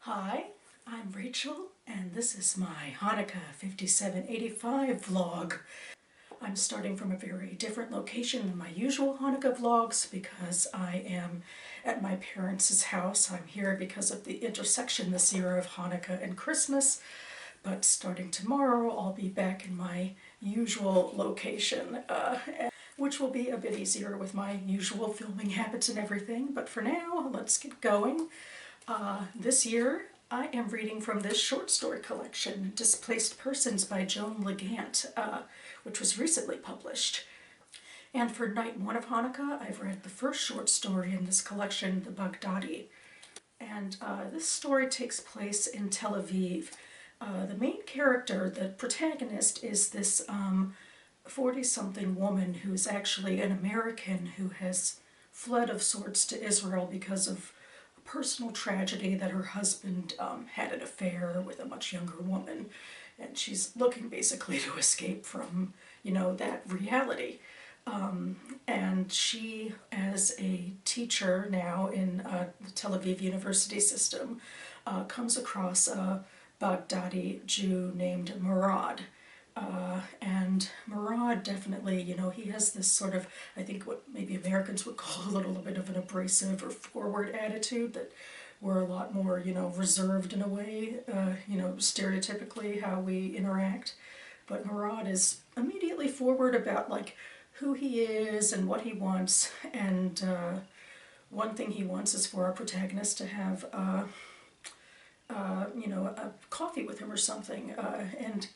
Hi, I'm Rachel, and this is my Hanukkah 5785 vlog. I'm starting from a very different location than my usual Hanukkah vlogs because I am at my parents' house. I'm here because of the intersection this year of Hanukkah and Christmas, but starting tomorrow I'll be back in my usual location, which will be a bit easier with my usual filming habits and everything. But for now, let's get going. This year, I am reading from this short story collection, Displaced Persons by Joan Legant, which was recently published. And for night one of Hanukkah, I've read the first short story in this collection, The Baghdadi. And this story takes place in Tel Aviv. The main character, the protagonist, is this 40-something woman who's actually an American who has fled of sorts to Israel because of personal tragedy that her husband had an affair with a much younger woman, and she's looking basically to escape from, that reality. And she, as a teacher now in the Tel Aviv University system, comes across a Baghdadi Jew named Murad. And Murad definitely, he has this sort of, I think what maybe Americans would call a little bit of an abrasive or forward attitude, that we're a lot more, reserved in a way, stereotypically how we interact. But Murad is immediately forward about like who he is and what he wants, and one thing he wants is for our protagonist to have, a coffee with him or something, and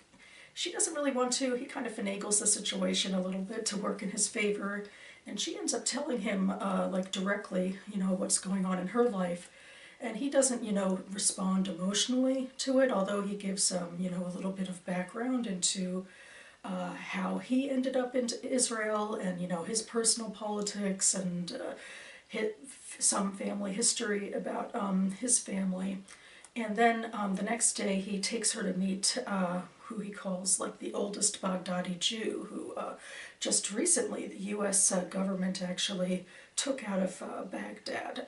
she doesn't really want to. He kind of finagles the situation a little bit to work in his favor, and she ends up telling him, like directly, what's going on in her life, and he doesn't, respond emotionally to it, although he gives, a little bit of background into how he ended up into Israel and, his personal politics and some family history about his family. And then the next day he takes her to meet who he calls like the oldest Baghdadi Jew, who just recently the U.S. Government actually took out of Baghdad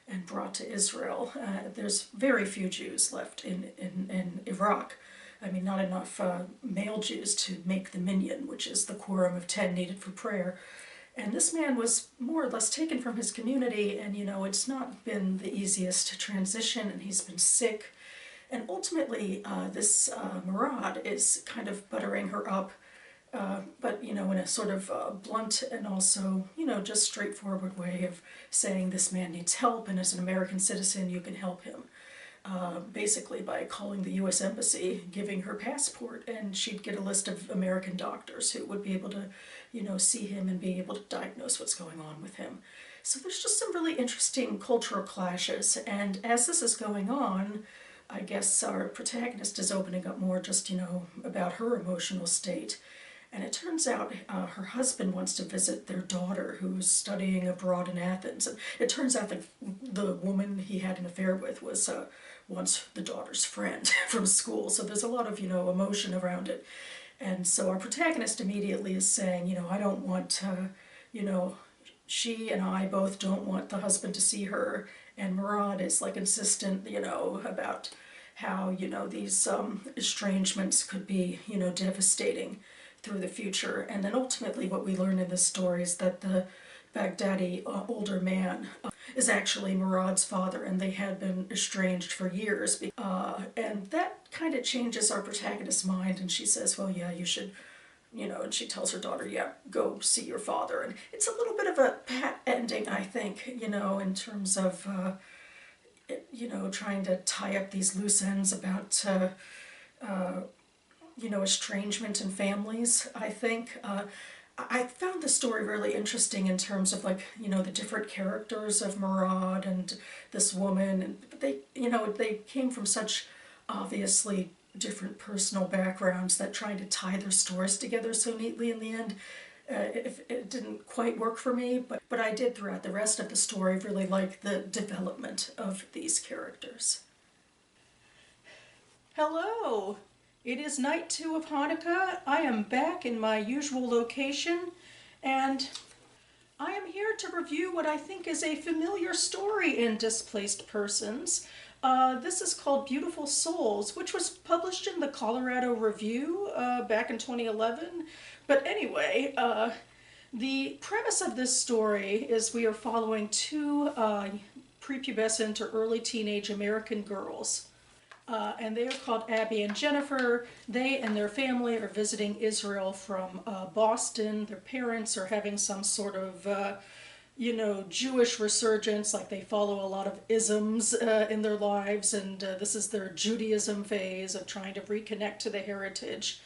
and brought to Israel. There's very few Jews left in Iraq. I mean, not enough male Jews to make the minyan, which is the quorum of 10 needed for prayer. And this man was more or less taken from his community, and it's not been the easiest to transition, and he's been sick. And ultimately, this Murad is kind of buttering her up, but in a sort of blunt and also, just straightforward way of saying this man needs help, and as an American citizen, you can help him. Basically by calling the U.S. Embassy, giving her passport, and she'd get a list of American doctors who would be able to, see him and be able to diagnose what's going on with him. So there's just some really interesting cultural clashes, and as this is going on, I guess our protagonist is opening up more just, about her emotional state. And it turns out her husband wants to visit their daughter who's studying abroad in Athens. And it turns out that the woman he had an affair with was once the daughter's friend from school. So there's a lot of, emotion around it. And so our protagonist immediately is saying, I don't want, she and I both don't want the husband to see her. And Murad is like insistent, about how, these estrangements could be, devastating through the future. And then ultimately what we learn in this story is that the Baghdadi older man is actually Murad's father, and they had been estranged for years. And that kind of changes our protagonist's mind, and she says, well, yeah, you should, and she tells her daughter, yeah, go see your father. And it's a little bit of a pat ending, I think, in terms of, trying to tie up these loose ends about estrangement in families, I think. I found the story really interesting in terms of like, the different characters of Murad and this woman, and they, they came from such obviously different personal backgrounds that trying to tie their stories together so neatly in the end, it didn't quite work for me, but I did throughout the rest of the story really like the development of these characters. Hello! It is night 2 of Hanukkah. I am back in my usual location, and I am here to review what I think is a familiar story in Displaced Persons. This is called Beautiful Souls, which was published in the Colorado Review back in 2011. But anyway, the premise of this story is we are following two prepubescent or early teenage American girls. And they are called Abby and Jennifer. They and their family are visiting Israel from Boston. Their parents are having some sort of Jewish resurgence, like they follow a lot of isms in their lives, and this is their Judaism phase of trying to reconnect to the heritage.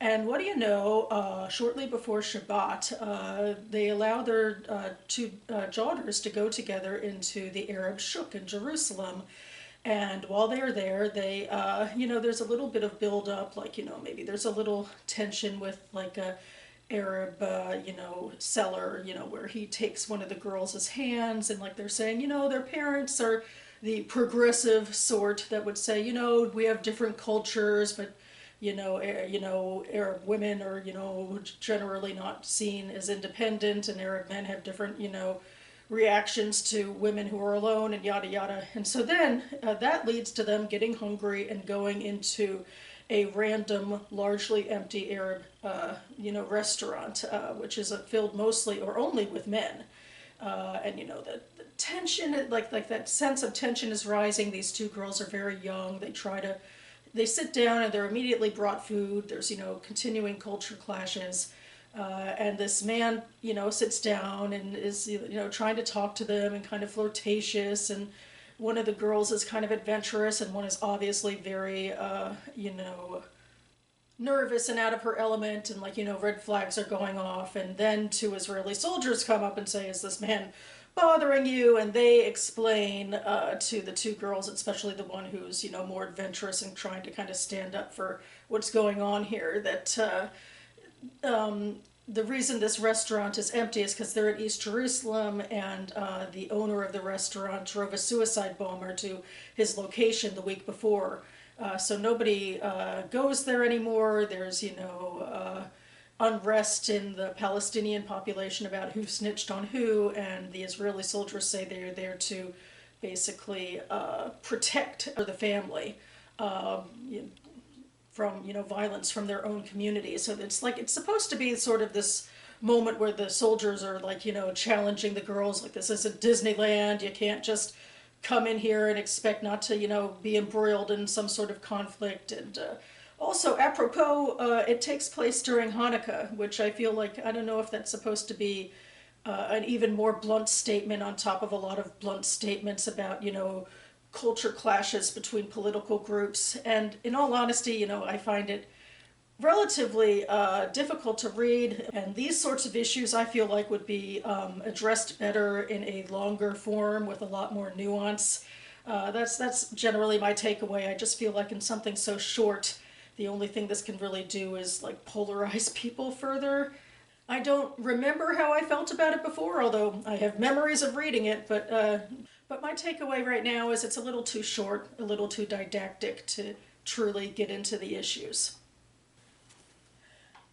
And what do you know, shortly before Shabbat, they allow their two daughters to go together into the Arab Shuk in Jerusalem. And while they're there, they, there's a little bit of build-up, like, maybe there's a little tension with, like, a Arab, seller, where he takes one of the girls' hands, and like they're saying, their parents are the progressive sort that would say, we have different cultures, but Arab women are, generally not seen as independent, and Arab men have different, reactions to women who are alone, and yada yada. And so then that leads to them getting hungry and going into a random, largely empty Arab, restaurant, which is filled mostly or only with men. And the tension, like that sense of tension is rising. These two girls are very young. They sit down and they're immediately brought food. There's, continuing culture clashes. And this man, sits down and is, trying to talk to them and kind of flirtatious, and one of the girls is kind of adventurous, and one is obviously very, nervous and out of her element, and red flags are going off. And then two Israeli soldiers come up and say, "Is this man bothering you?" And they explain to the two girls, especially the one who's, more adventurous and trying to kind of stand up for what's going on here, that the reason this restaurant is empty is because they're in East Jerusalem, and the owner of the restaurant drove a suicide bomber to his location the week before. So nobody goes there anymore. There's, unrest in the Palestinian population about who snitched on who, and the Israeli soldiers say they're there to basically protect the family. From violence from their own community. So it's supposed to be sort of this moment where the soldiers are challenging the girls, like, this isn't Disneyland, you can't just come in here and expect not to be embroiled in some sort of conflict. And also, apropos, it takes place during Hanukkah, which I feel like, I don't know if that's supposed to be an even more blunt statement on top of a lot of blunt statements about culture clashes between political groups. And in all honesty, I find it relatively difficult to read, and these sorts of issues I feel like would be addressed better in a longer form with a lot more nuance. That's generally my takeaway. I just feel like in something so short, the only thing this can really do is polarize people further. I don't remember how I felt about it before, although I have memories of reading it, but my takeaway right now is it's a little too short, a little too didactic to truly get into the issues.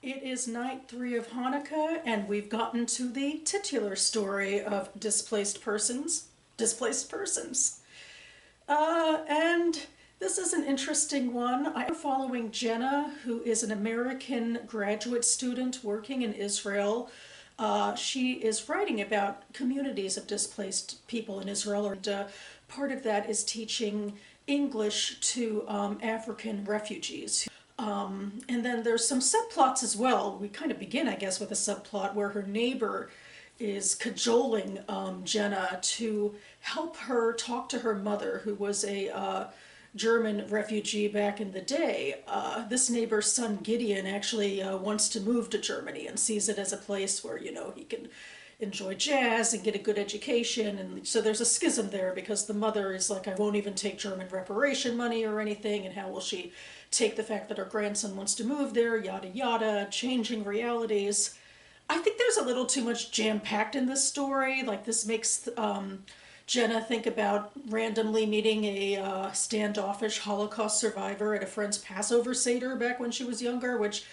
It is night 3 of Hanukkah, and we've gotten to the titular story of displaced persons. And this is an interesting one. I'm following Jenna, who is an American graduate student working in Israel. She is writing about communities of displaced people in Israel, and part of that is teaching English to African refugees. And then there's some subplots as well. We kind of begin, I guess, with a subplot where her neighbor is cajoling Jenna to help her talk to her mother, who was a German refugee back in the day. This neighbor's son Gideon actually wants to move to Germany and sees it as a place where, he can enjoy jazz and get a good education. And so there's a schism there, because the mother is like, I won't even take German reparation money or anything, and how will she take the fact that her grandson wants to move there, yada yada, changing realities. I think there's a little too much jam-packed in this story. This makes Jenna think about randomly meeting a standoffish Holocaust survivor at a friend's Passover Seder back when she was younger, which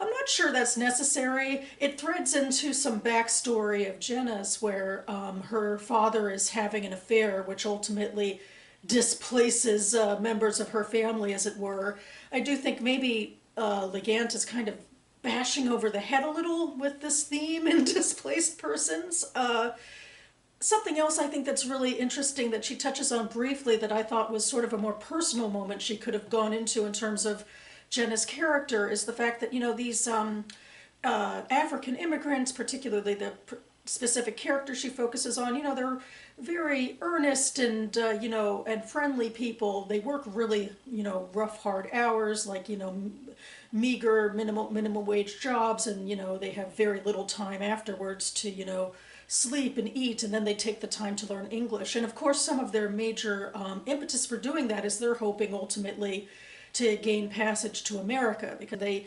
I'm not sure that's necessary. It threads into some backstory of Jenna's where her father is having an affair, which ultimately displaces members of her family, as it were. I do think maybe Legant is kind of bashing over the head a little with this theme in Displaced Persons. Something else I think that's really interesting that she touches on briefly that I thought was sort of a more personal moment she could have gone into in terms of Jenna's character is the fact that, these African immigrants, particularly the specific character she focuses on, they're very earnest and, and friendly people. They work really, rough, hard hours, like, meager minimum wage jobs, and, they have very little time afterwards to, sleep and eat, and then they take the time to learn English. And of course, some of their major impetus for doing that is they're hoping ultimately to gain passage to America, because they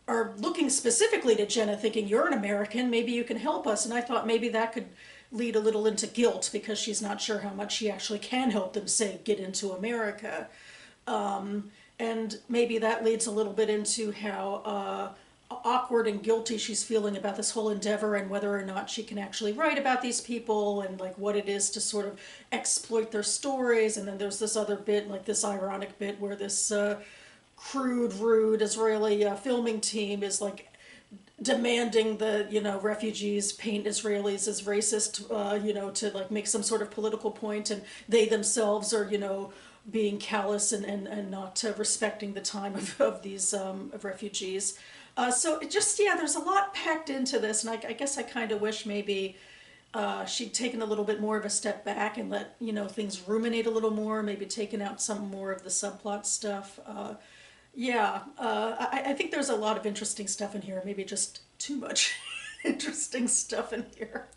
are looking specifically to Jenna thinking, you're an American, maybe you can help us. And I thought maybe that could lead a little into guilt because she's not sure how much she actually can help them, say, get into America. And maybe that leads a little bit into how awkward and guilty she's feeling about this whole endeavor and whether or not she can actually write about these people and like what it is to sort of exploit their stories. And then there's this other bit, like this ironic bit where this crude, rude Israeli filming team is like demanding the, refugees paint Israelis as racist, to like make some sort of political point, and they themselves are, being callous and not respecting the time of these of refugees. So it just, there's a lot packed into this, and I guess I kind of wish maybe she'd taken a little bit more of a step back and let, things ruminate a little more, maybe taken out some more of the subplot stuff. I think there's a lot of interesting stuff in here, maybe just too much interesting stuff in here.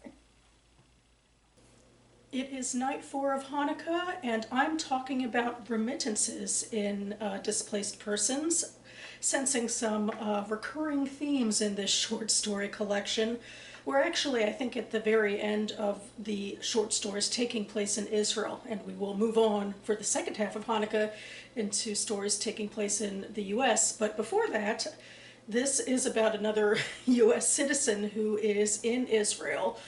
It is night 4 of Hanukkah, and I'm talking about remittances in Displaced Persons, sensing some recurring themes in this short story collection. We're actually, I think, at the very end of the short stories taking place in Israel, and we will move on for the second half of Hanukkah into stories taking place in the US. But before that, this is about another US citizen who is in Israel.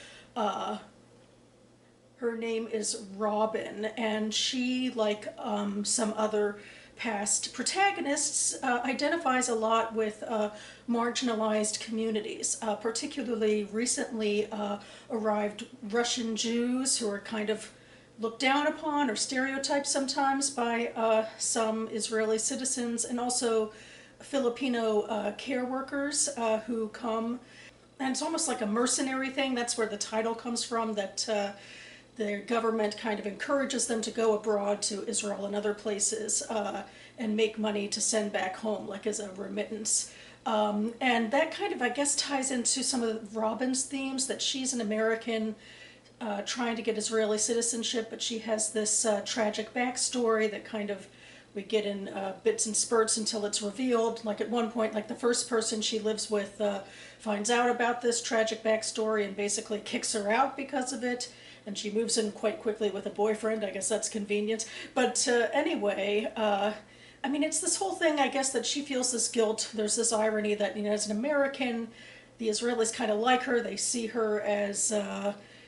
Her name is Robin, and she, like some other past protagonists, identifies a lot with marginalized communities, particularly recently arrived Russian Jews who are kind of looked down upon or stereotyped sometimes by some Israeli citizens, and also Filipino care workers who come, and it's almost like a mercenary thing. That's where the title comes from, that the government kind of encourages them to go abroad to Israel and other places and make money to send back home, like as a remittance. And that kind of, I guess, ties into some of Robin's themes, that she's an American trying to get Israeli citizenship, but she has this tragic backstory that kind of we get in bits and spurts until it's revealed. Like at one point, like the first person she lives with finds out about this tragic backstory and basically kicks her out because of it. And she moves in quite quickly with a boyfriend. I guess that's convenient. But anyway, I mean, it's this whole thing, I guess, that she feels this guilt. There's this irony that, as an American, the Israelis kind of like her. They see her as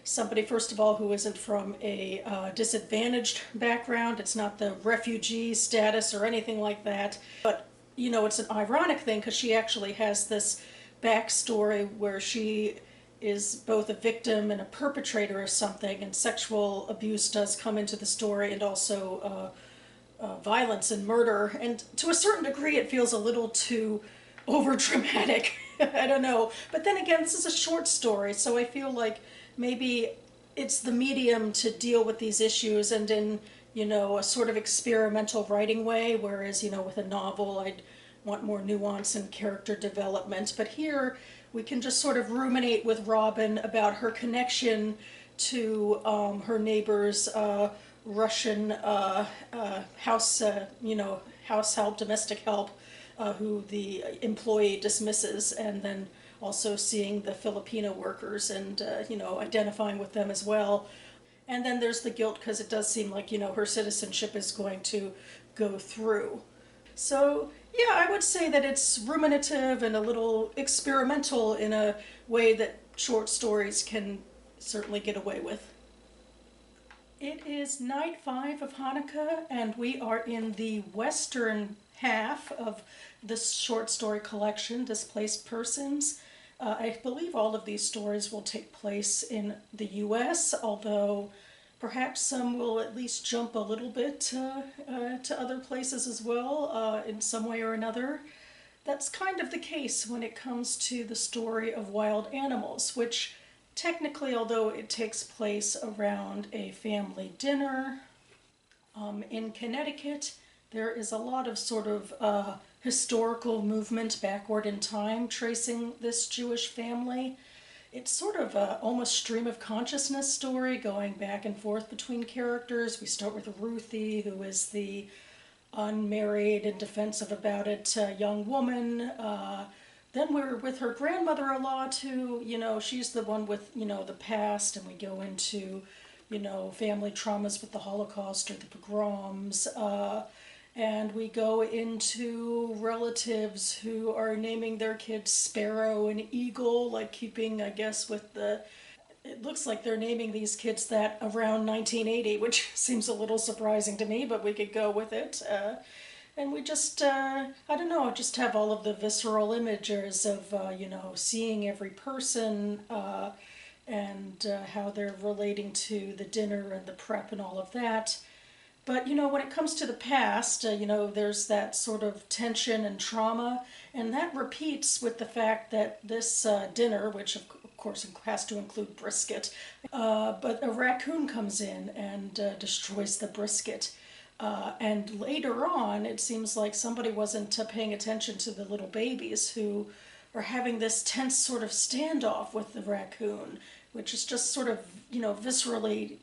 somebody, first of all, who isn't from a disadvantaged background. It's not the refugee status or anything like that. But, it's an ironic thing because she actually has this backstory where she is both a victim and a perpetrator of something, and sexual abuse does come into the story, and also violence and murder. And to a certain degree, it feels a little too overdramatic. I don't know. But then again, this is a short story, so I feel like maybe it's the medium to deal with these issues, and in, a sort of experimental writing way, whereas, with a novel, I'd want more nuance and character development. But here, we can just sort of ruminate with Robin about her connection to her neighbor's Russian house help, domestic help, who the employee dismisses, and then also seeing the Filipino workers and, identifying with them as well. And then there's the guilt, because it does seem like, her citizenship is going to go through. So, yeah, I would say that it's ruminative and a little experimental in a way that short stories can certainly get away with. It is night 5 of Hanukkah, and we are in the western half of this short story collection, Displaced Persons. I believe all of these stories will take place in the US, although perhaps some will at least jump a little bit to other places as well, in some way or another. That's kind of the case when it comes to the story of wild animals, which technically, although it takes place around a family dinner in Connecticut, there is a lot of sort of historical movement backward in time tracing this Jewish family. It's sort of a almost stream of consciousness story going back and forth between characters. We start with Ruthie, who is the unmarried and defensive about it young woman. Then we're with her grandmother a lot, who, she's the one with, the past, and we go into, family traumas with the Holocaust or the pogroms. And we go into relatives who are naming their kids Sparrow and Eagle, like keeping, I guess, with the. It looks like they're naming these kids that around 1980, which seems a little surprising to me, but we could go with it. And we just, I don't know, just have all of the visceral images of, seeing every person and how they're relating to the dinner and the prep and all of that. But, when it comes to the past, there's that sort of tension and trauma, and that repeats with the fact that this dinner, which of course has to include brisket, but a raccoon comes in and destroys the brisket. And later on, it seems like somebody wasn't paying attention to the little babies who are having this tense sort of standoff with the raccoon, which is just sort of, viscerally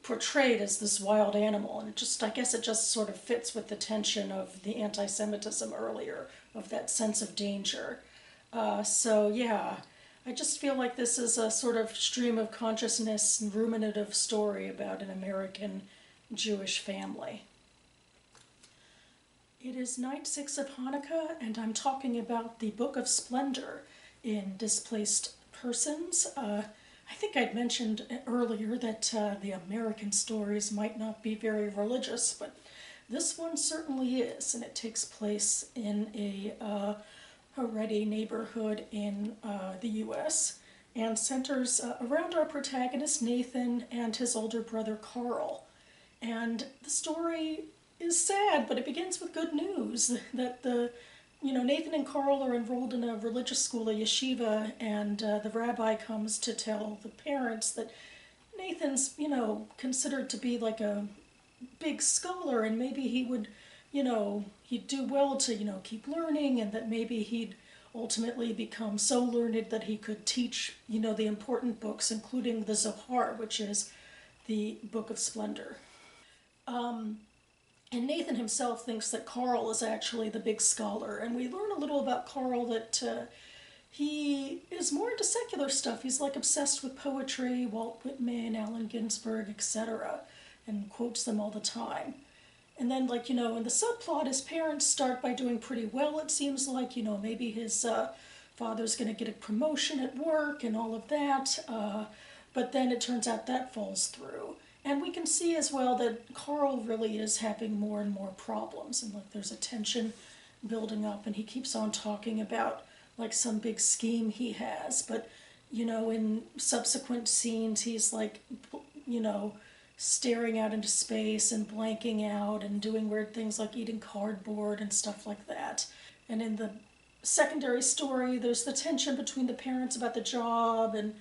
portrayed as this wild animal. And I guess it just sort of fits with the tension of the anti-Semitism earlier, of that sense of danger. So yeah, I just feel like this is a sort of stream of consciousness and ruminative story about an American Jewish family. It is night 6 of Hanukkah, and I'm talking about the Book of Splendor in Displaced Persons. I think I'd mentioned earlier that the American stories might not be very religious, but this one certainly is, and it takes place in a Haredi neighborhood in the US, and centers around our protagonist Nathan and his older brother Carl. And the story is sad, but it begins with good news that Nathan and Carl are enrolled in a religious school, a yeshiva, and the rabbi comes to tell the parents that Nathan's, considered to be like a big scholar, and maybe he would, he'd do well to, keep learning, and that maybe he'd ultimately become so learned that he could teach, the important books, including the Zohar, which is the Book of Splendor. And Nathan himself thinks that Carl is actually the big scholar, and we learn a little about Carl that he is more into secular stuff. He's like obsessed with poetry, Walt Whitman, Allen Ginsberg, etc., and quotes them all the time. And then, in the subplot, his parents start by doing pretty well, it seems like, maybe his father's going to get a promotion at work and all of that, but then it turns out that falls through. And we can see as well that Carl really is having more and more problems, and there's a tension building up, and he keeps on talking about some big scheme he has, but in subsequent scenes he's staring out into space and blanking out and doing weird things like eating cardboard and stuff like that. And in the secondary story, there's the tension between the parents about the job, and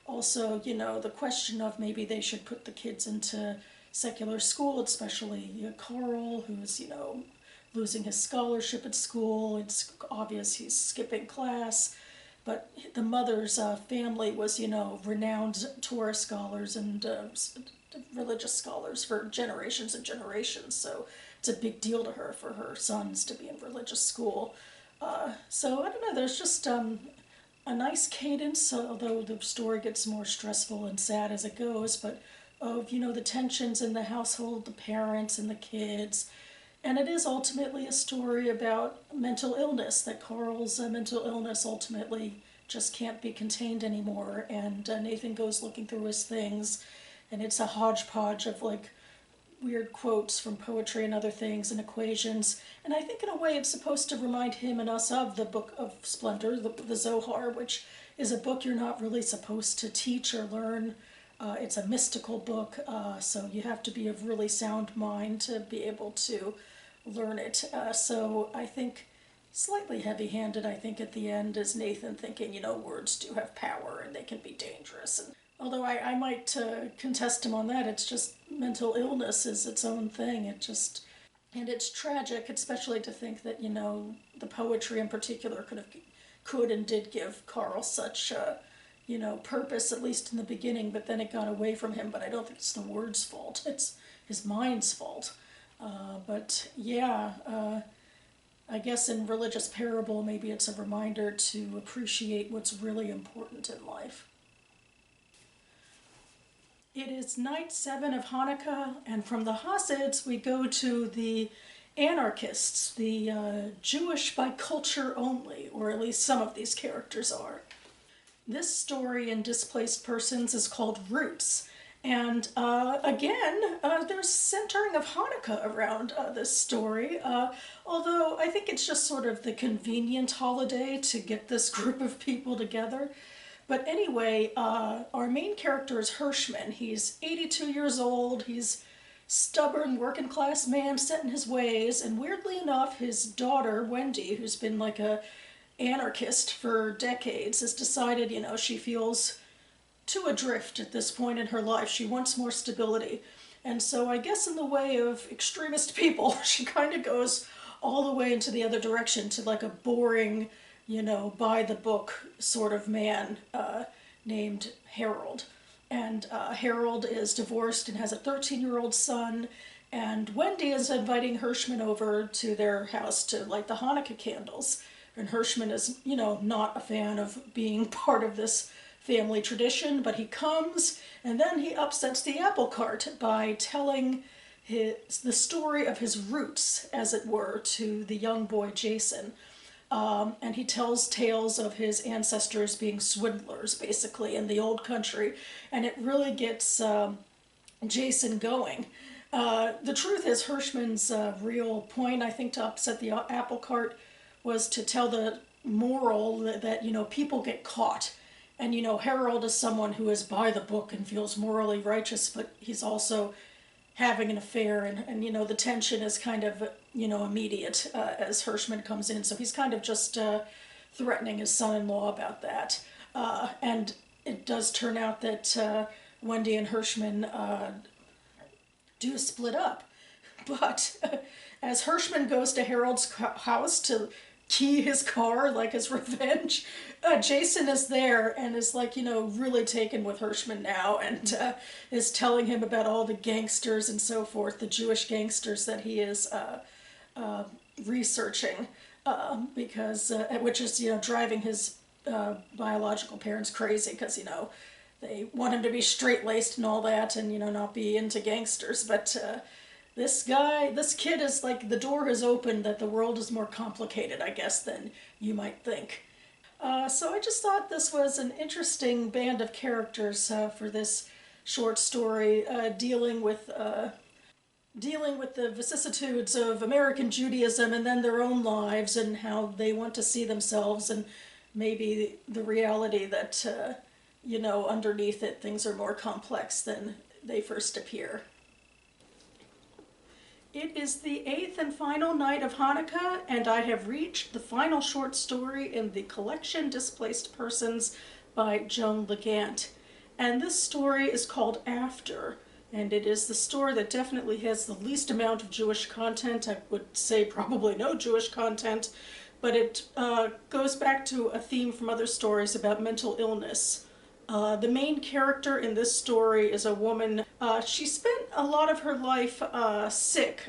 also, the question of maybe they should put the kids into secular school, especially Carl, who's, losing his scholarship at school. It's obvious he's skipping class. But the mother's family was, renowned Torah scholars and religious scholars for generations and generations. So it's a big deal to her for her sons to be in religious school. So I don't know, there's just a nice cadence, although the story gets more stressful and sad as it goes, but of, the tensions in the household, the parents and the kids. And it is ultimately a story about mental illness, that Carl's mental illness ultimately just can't be contained anymore, and Nathan goes looking through his things and it's a hodgepodge of like weird quotes from poetry and other things and equations. And I think in a way it's supposed to remind him and us of the Book of Splendor, the Zohar, which is a book you're not really supposed to teach or learn. It's a mystical book, so you have to be of really sound mind to be able to learn it. So I think slightly heavy-handed, I think, at the end is Nathan thinking, you know, words do have power and they can be dangerous. And although I might contest him on that, it's just mental illness is its own thing. And it's tragic, especially to think that, you know, the poetry in particular could and did give Carl such, you know, purpose, at least in the beginning, but then it got away from him. But I don't think it's the word's fault, it's his mind's fault. But yeah, I guess in religious parable, maybe it's a reminder to appreciate what's really important in life. It is night 7 of Hanukkah, and from the Hasids we go to the anarchists, the Jewish by culture only, or at least some of these characters are. This story in Displaced Persons is called Roots, and again, there's centering of Hanukkah around this story, although I think it's just sort of the convenient holiday to get this group of people together. But anyway, our main character is Hirschman. He's 82 years old, he's stubborn working class man set in his ways, and weirdly enough his daughter Wendy, who's been like a anarchist for decades, has decided, you know, she feels too adrift at this point in her life. She wants more stability. And so I guess in the way of extremist people, she kind of goes all the way into the other direction to like a boring, you know, by the book sort of man named Harold. And Harold is divorced and has a 13-year-old son, and Wendy is inviting Hirschman over to their house to light the Hanukkah candles. And Hirschman is, you know, not a fan of being part of this family tradition, but he comes, and then he upsets the apple cart by telling the story of his roots, as it were, to the young boy Jason. And he tells tales of his ancestors being swindlers, basically, in the old country, and it really gets Jason going. The truth is, Hirschman's real point, I think, to upset the apple cart was to tell the moral that, you know, people get caught. And, you know, Harold is someone who is by the book and feels morally righteous, but he's also having an affair, and you know, the tension is kind of, you know, immediate as Hirschman comes in. So he's kind of just threatening his son-in-law about that. And it does turn out that Wendy and Hirschman do split up. But as Hirschman goes to Harold's house to key his car, like his revenge, Jason is there and is like, you know, really taken with Hirschman now, and is telling him about all the gangsters and so forth, the Jewish gangsters that he is researching, because which is, you know, driving his biological parents crazy, because, you know, they want him to be straight-laced and all that, and, you know, not be into gangsters. But this kid is like, the door has opened that the world is more complicated, I guess, than you might think. So I just thought this was an interesting band of characters for this short story, dealing with the vicissitudes of American Judaism and then their own lives and how they want to see themselves, and maybe the reality that, you know, underneath it things are more complex than they first appear. It is the 8th and final night of Hanukkah, and I have reached the final short story in the collection Displaced Persons by Joan Legant. And this story is called After, and it is the story that definitely has the least amount of Jewish content. I would say probably no Jewish content, but it goes back to a theme from other stories about mental illness. The main character in this story is a woman. She spent a lot of her life sick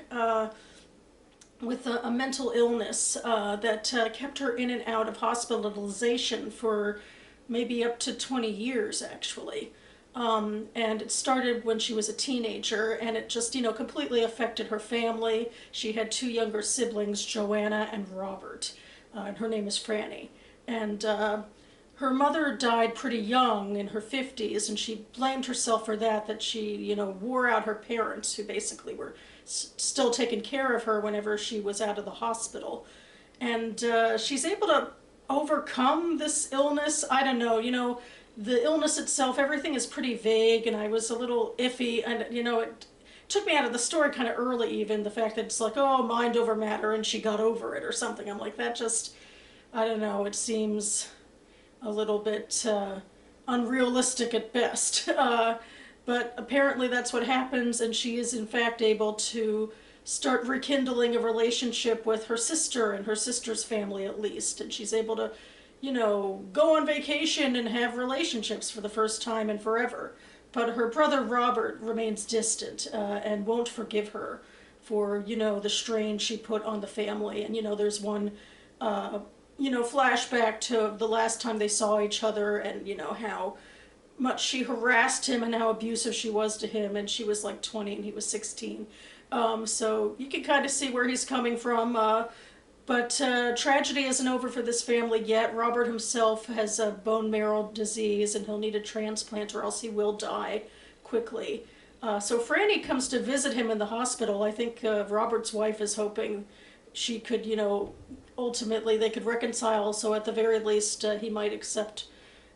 with a mental illness that kept her in and out of hospitalization for maybe up to 20 years, actually. And it started when she was a teenager, and it just, you know, completely affected her family. She had 2 younger siblings, Joanna and Robert, and her name is Franny. And her mother died pretty young in her 50s, and she blamed herself for that, that she, you know, wore out her parents, who basically were still taking care of her whenever she was out of the hospital. And she's able to overcome this illness. I don't know, you know, the illness itself, everything is pretty vague, and I was a little iffy, and, you know, it took me out of the story kind of early, even, the fact that it's like, oh, mind over matter, and she got over it or something. I'm like, that just, I don't know, it seems a little bit unrealistic at best. But apparently that's what happens, and she is in fact able to start rekindling a relationship with her sister and her sister's family, at least. And she's able to, you know, go on vacation and have relationships for the first time in forever. But her brother Robert remains distant and won't forgive her for, you know, the strain she put on the family. And, you know, there's one you know, flashback to the last time they saw each other, and, you know, how much she harassed him and how abusive she was to him, and she was like 20 and he was 16. So you can kind of see where he's coming from. But tragedy isn't over for this family yet. Robert himself has a bone marrow disease, and he'll need a transplant or else he will die quickly. So Franny comes to visit him in the hospital. I think Robert's wife is hoping she could, you know, ultimately they could reconcile, so at the very least he might accept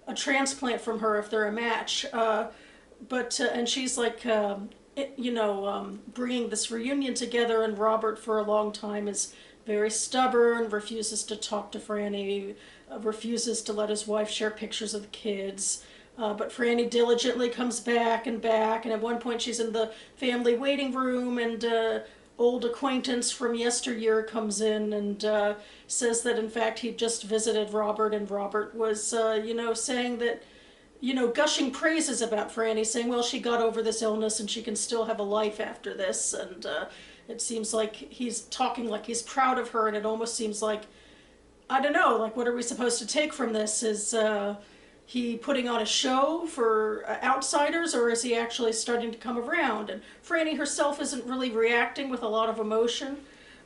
a transplant from her if they're a match. And she's like, you know, bringing this reunion together, and Robert for a long time is very stubborn, refuses to talk to Franny, refuses to let his wife share pictures of the kids. But Franny diligently comes back, and at one point she's in the family waiting room, and old acquaintance from yesteryear comes in and says that in fact he just visited Robert, and Robert was, you know, saying that, you know, gushing praises about Franny, saying, well, she got over this illness and she can still have a life after this. And it seems like he's talking like he's proud of her, and it almost seems like, I don't know, like, what are we supposed to take from this? Is he putting on a show for outsiders, or is he actually starting to come around? And Franny herself isn't really reacting with a lot of emotion.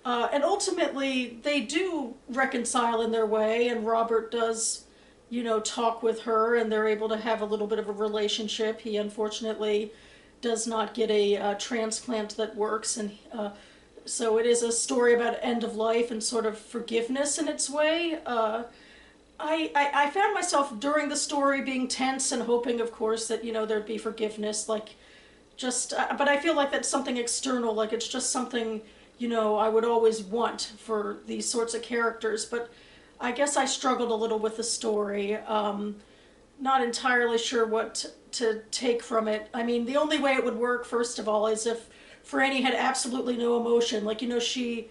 And ultimately, they do reconcile in their way, and Robert does, you know, talk with her, and they're able to have a little bit of a relationship. He unfortunately does not get a transplant that works, and so it is a story about end of life and sort of forgiveness in its way. I found myself during the story being tense and hoping, of course, that, you know, there'd be forgiveness, like, just, but I feel like that's something external, like it's just something, you know, I would always want for these sorts of characters. But I guess I struggled a little with the story, not entirely sure what to take from it. I mean, the only way it would work, first of all, is if Franny had absolutely no emotion, like, you know, she,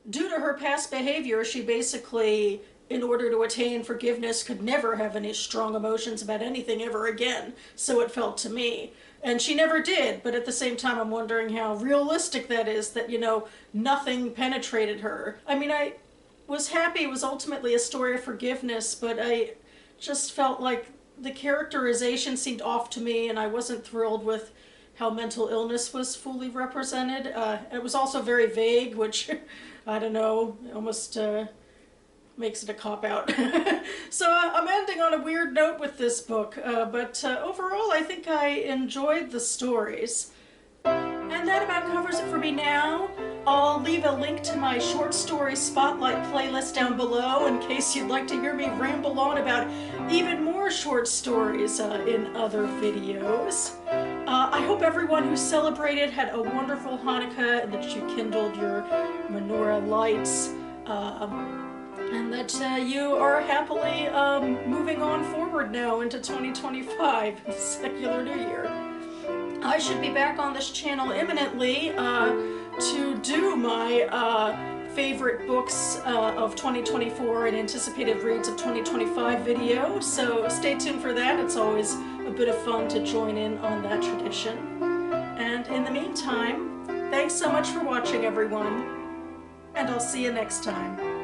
due to her past behavior, she basically, in order to attain forgiveness, could never have any strong emotions about anything ever again, so it felt to me. And she never did, but at the same time I'm wondering how realistic that is, that, you know, nothing penetrated her. I mean, I was happy it was ultimately a story of forgiveness, but I just felt like the characterization seemed off to me, and I wasn't thrilled with how mental illness was fully represented. It was also very vague, which, I don't know, almost makes it a cop-out. So I'm ending on a weird note with this book, but overall I think I enjoyed the stories. And that about covers it for me now. I'll leave a link to my short story spotlight playlist down below in case you'd like to hear me ramble on about even more short stories in other videos. I hope everyone who celebrated had a wonderful Hanukkah, and that you kindled your menorah lights. And that you are happily moving on forward now into 2025, the secular New Year. I should be back on this channel imminently to do my favorite books of 2024 and anticipated reads of 2025 video, so stay tuned for that. It's always a bit of fun to join in on that tradition. And in the meantime, thanks so much for watching, everyone, and I'll see you next time.